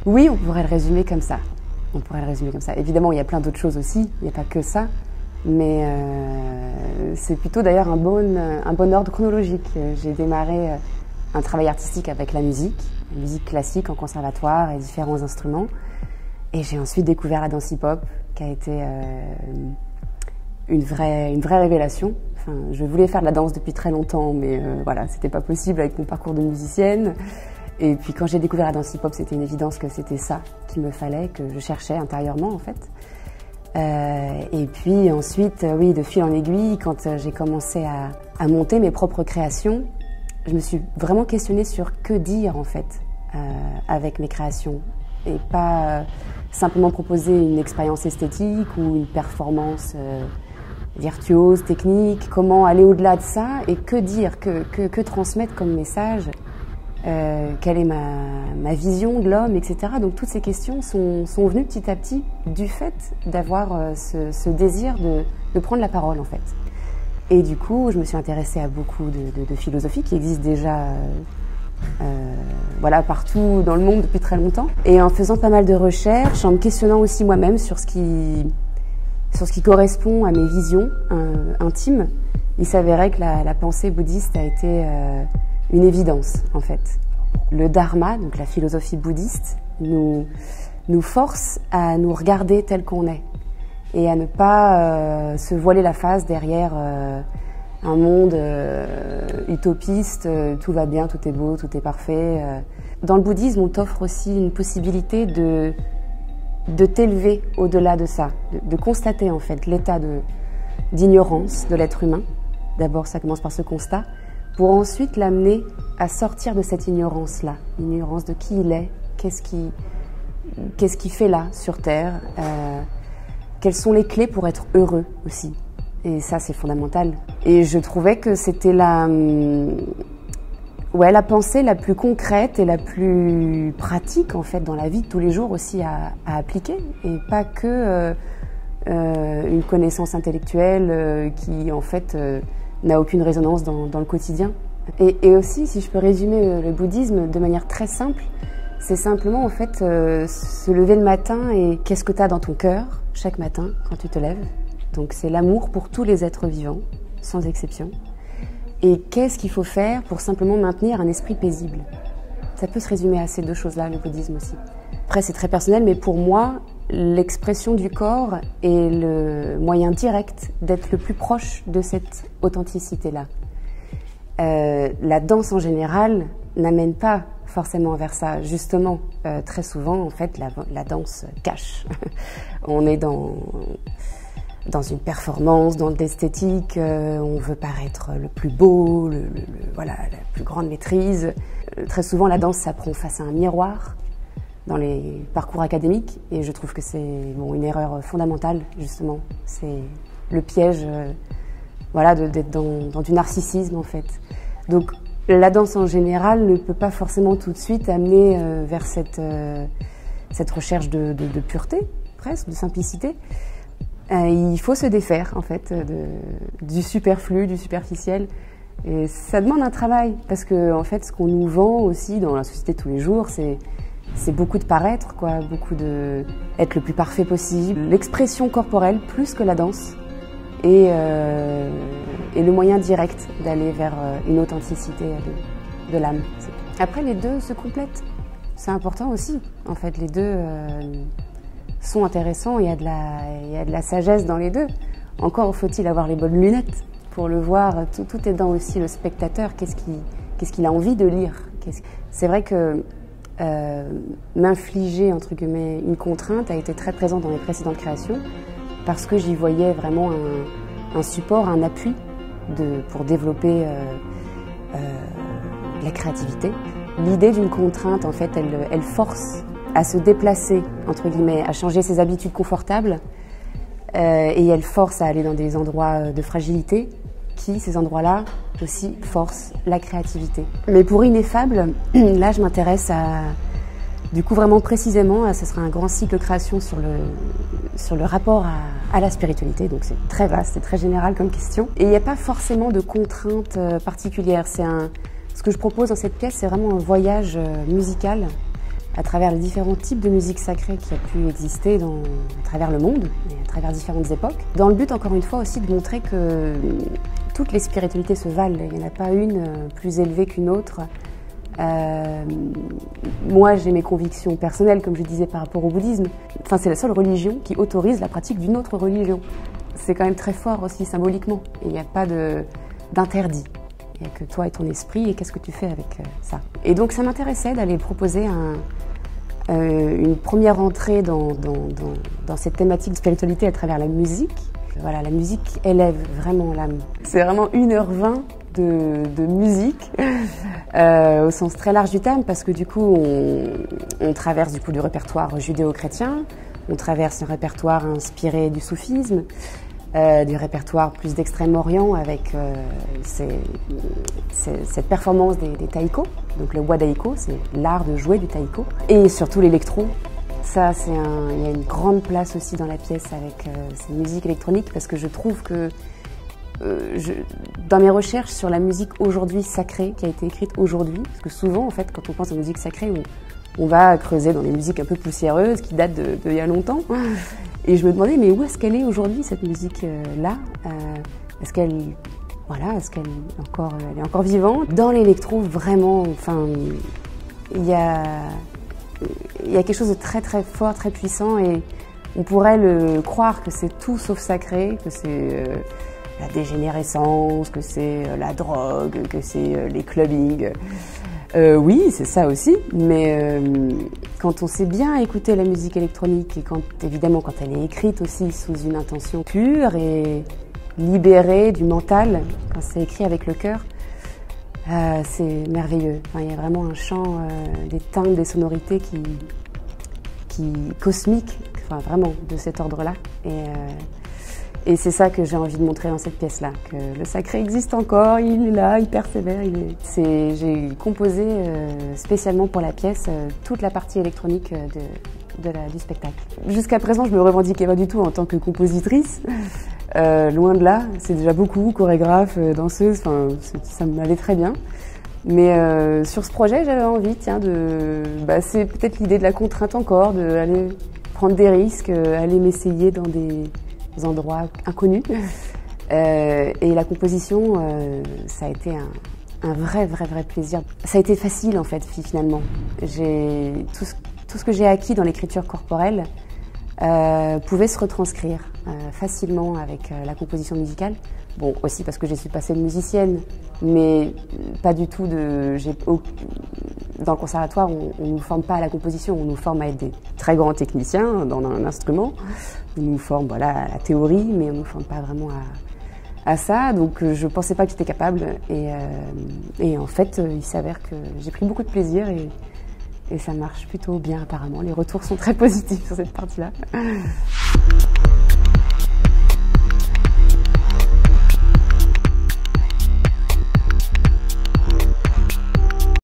Oui, on pourrait le résumer comme ça. On pourrait le résumer comme ça. Évidemment, il y a plein d'autres choses aussi, il n'y a pas que ça. Mais c'est plutôt d'ailleurs un bon ordre chronologique. J'ai démarré un travail artistique avec la musique classique en conservatoire et différents instruments. Et j'ai ensuite découvert la danse hip-hop, qui a été une vraie révélation. Enfin, je voulais faire de la danse depuis très longtemps, mais voilà, c'était pas possible avec mon parcours de musicienne. Et puis quand j'ai découvert la danse hip-hop, c'était une évidence que c'était ça qu'il me fallait, que je cherchais intérieurement en fait. Et puis ensuite, oui, de fil en aiguille, quand j'ai commencé à monter mes propres créations, je me suis vraiment questionnée sur que dire en fait avec mes créations. Et pas simplement proposer une expérience esthétique ou une performance virtuose, technique, comment aller au-delà de ça et que dire, que transmettre comme message, quelle est ma vision de l'homme, etc. Donc toutes ces questions sont venues petit à petit du fait d'avoir ce désir de prendre la parole en fait. Et du coup, je me suis intéressée à beaucoup de philosophie qui existent déjà voilà, partout dans le monde depuis très longtemps. Et en faisant pas mal de recherches, en me questionnant aussi moi-même sur ce qui correspond à mes visions intimes, il s'avérait que la pensée bouddhiste a été une évidence en fait. Le dharma, donc la philosophie bouddhiste, nous force à nous regarder tel qu'on est et à ne pas se voiler la face derrière un monde utopiste, tout va bien, tout est beau, tout est parfait. Dans le bouddhisme, on t'offre aussi une possibilité de t'élever au-delà de ça, de constater en fait l'état d'ignorance de l'être humain. D'abord, ça commence par ce constat, pour ensuite l'amener à sortir de cette ignorance-là, l'ignorance de qui il est, qu'est-ce qu'il fait là sur Terre, quelles sont les clés pour être heureux aussi. Et ça, c'est fondamental. Et je trouvais que c'était la pensée la plus concrète et la plus pratique, en fait, dans la vie de tous les jours aussi à appliquer. Et pas que une connaissance intellectuelle qui, en fait, n'a aucune résonance dans le quotidien. Et aussi, si je peux résumer le bouddhisme de manière très simple, c'est simplement, en fait, se lever le matin et qu'est-ce que tu as dans ton cœur chaque matin quand tu te lèves. Donc c'est l'amour pour tous les êtres vivants, sans exception. Et qu'est-ce qu'il faut faire pour simplement maintenir un esprit paisible? Ça peut se résumer à ces deux choses-là, le bouddhisme aussi. Après, c'est très personnel, mais pour moi, l'expression du corps est le moyen direct d'être le plus proche de cette authenticité-là. La danse en général n'amène pas forcément vers ça. Justement, très souvent, en fait, la danse cache. On est dans une performance, dans l'esthétique, on veut paraître le plus beau, voilà, la plus grande maîtrise. Très souvent, la danse s'apprend face à un miroir dans les parcours académiques et je trouve que c'est une erreur fondamentale, justement. C'est le piège voilà, d'être dans du narcissisme, en fait. Donc, la danse en général ne peut pas forcément tout de suite amener vers cette recherche de pureté, presque, de simplicité. Il faut se défaire, en fait, du superflu, du superficiel. Et ça demande un travail, parce que, en fait, ce qu'on nous vend aussi dans la société de tous les jours, c'est beaucoup de paraître, quoi, beaucoup de être le plus parfait possible. L'expression corporelle, plus que la danse, et le moyen direct d'aller vers une authenticité de l'âme. Après, les deux se complètent. C'est important aussi, en fait, les deux sont intéressants, il y a de la sagesse dans les deux. Encore faut-il avoir les bonnes lunettes pour le voir. Tout est dans aussi le spectateur, qu'est-ce qu'il a envie de lire. C'est vrai que m'infliger, entre guillemets, une contrainte a été très présent dans mes précédentes créations parce que j'y voyais vraiment un support, un appui pour développer la créativité. L'idée d'une contrainte, en fait, elle force à se déplacer, entre guillemets, à changer ses habitudes confortables et elle force à aller dans des endroits de fragilité qui, ces endroits-là, aussi forcent la créativité. Mais pour Ineffable, là, je m'intéresse du coup, vraiment précisément, ce sera un grand cycle création sur le rapport à la spiritualité, donc c'est très vaste, c'est très général comme question. Et il n'y a pas forcément de contraintes particulières. Ce que je propose dans cette pièce, c'est vraiment un voyage musical à travers les différents types de musique sacrée qui a pu exister à travers le monde et à travers différentes époques, dans le but encore une fois aussi de montrer que toutes les spiritualités se valent, il n'y en a pas une plus élevée qu'une autre. Moi j'ai mes convictions personnelles, comme je disais par rapport au bouddhisme, enfin, c'est la seule religion qui autorise la pratique d'une autre religion. C'est quand même très fort aussi symboliquement, il n'y a pas d'interdit. Il n'y a que toi et ton esprit, et qu'est-ce que tu fais avec ça? Et donc ça m'intéressait d'aller proposer une première entrée dans cette thématique de spiritualité à travers la musique. Voilà, la musique élève vraiment l'âme. C'est vraiment 1h20 de musique, au sens très large du terme, parce que du coup on traverse du répertoire judéo-chrétien, on traverse un répertoire inspiré du soufisme, du répertoire plus d'Extrême-Orient avec cette performance des taïko, donc le wadaiko, c'est l'art de jouer du taïko, et surtout l'électro. Ça, il y a une grande place aussi dans la pièce avec ces musiques électroniques, parce que je trouve que dans mes recherches sur la musique aujourd'hui sacrée, qui a été écrite aujourd'hui, parce que souvent, en fait, quand on pense à musique sacrée, on va creuser dans des musiques un peu poussiéreuses qui datent d'il y a longtemps. Et je me demandais, mais où est-ce qu'elle est aujourd'hui, cette musique-là? Est-ce qu'elle est encore vivante? Dans l'électro, vraiment, enfin, il y a quelque chose de très très fort, très puissant, et on pourrait le croire que c'est tout sauf sacré, que c'est la dégénérescence, que c'est la drogue, que c'est les clubbings. Oui, c'est ça aussi, mais quand on sait bien écouter la musique électronique, et évidemment quand elle est écrite aussi sous une intention pure et libérée du mental, quand c'est écrit avec le cœur, c'est merveilleux. Enfin, il y a vraiment un chant, des timbres, des sonorités cosmiques, enfin vraiment de cet ordre-là. Et c'est ça que j'ai envie de montrer dans cette pièce-là, que le sacré existe encore, il est là, il persévère. J'ai composé spécialement pour la pièce toute la partie électronique du spectacle. Jusqu'à présent, je me revendiquais pas du tout en tant que compositrice, loin de là. C'est déjà beaucoup, chorégraphe, danseuse, enfin, ça m'allait très bien. Mais sur ce projet, j'avais envie, c'est peut-être l'idée de la contrainte encore, d'aller prendre des risques, aller m'essayer dans des endroits inconnus. Et la composition, ça a été un vrai plaisir. Ça a été facile en fait, finalement. Tout ce que j'ai acquis dans l'écriture corporelle pouvait se retranscrire facilement avec la composition musicale. Bon, aussi parce que je suis passée de musicienne, mais pas du tout dans le conservatoire, on ne nous forme pas à la composition, on nous forme à être des très grands techniciens dans un instrument. On nous forme à la théorie, mais on ne nous forme pas vraiment à ça. Donc je ne pensais pas que j'étais capable. Et en fait, il s'avère que j'ai pris beaucoup de plaisir et ça marche plutôt bien apparemment. Les retours sont très positifs sur cette partie-là.